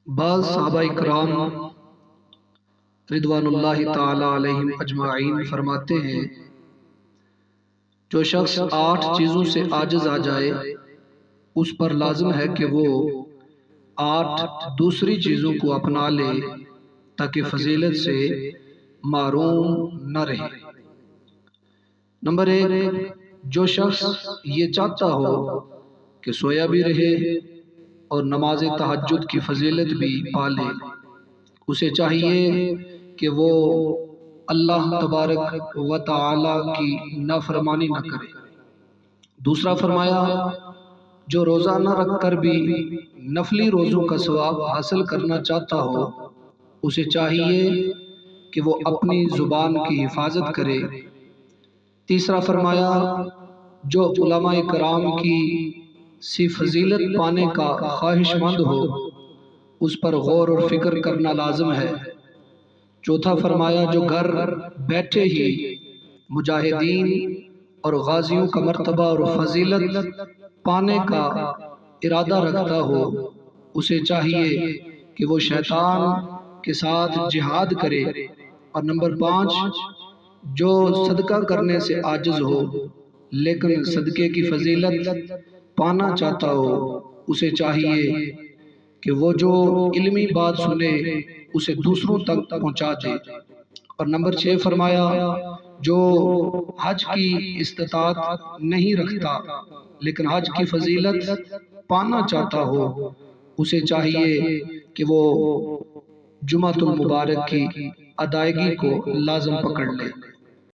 بعض صحابہ اکرام رضوان اللہ تعالی علیہم اجمعین فرماتے ہیں جو شخص 8 چیزوں سے عاجز آ جائے اس پر لازم ہے کہ وہ 8 دوسری چیزوں کو اپنا لے تاکہ فضیلت سے محروم نہ رہے۔ نمبر 1، جو شخص یہ چاہتا ہو کہ سویا بھی رہے اور نماز تہجد کی فضیلت بھی پالے، اسے چاہیے کہ وہ اللہ تبارک و تعالی کی نافرمانی نہ کرے۔ دوسرا فرمایا جو روزہ نہ رکھ کر بھی نفلی روزوں کا ثواب حاصل کرنا چاہتا ہو اسے چاہیے کہ وہ اپنی زبان کی حفاظت کرے۔ تیسرا فرمایا جو علماء کرام کی سی فضیلت پانے کا خواہش مند ہو اس پر غور اور فکر کرنا لازم ہے۔ چوتھا فرمایا جو گھر بیٹھے ہی مجاہدین اور غازیوں کا مرتبہ اور فضیلت پانے کا ارادہ رکھتا ہو اسے چاہیے کہ وہ شیطان کے ساتھ جہاد کرے۔ اور نمبر 5، جو صدقہ کرنے سے عاجز ہو لیکن صدقے کی فضیلت پانا چاہتا ہو اسے چاہیے کہ وہ جو علمی بات سنے اسے دوسروں تک پہنچا دے۔ اور نمبر 6 فرمایا جو حج کی استطاعت نہیں رکھتا لیکن حج کی فضیلت پانا چاہتا ہو اسے چاہیے کہ وہ جمعۃ المبارک کی ادائیگی کو لازم پکڑ لے۔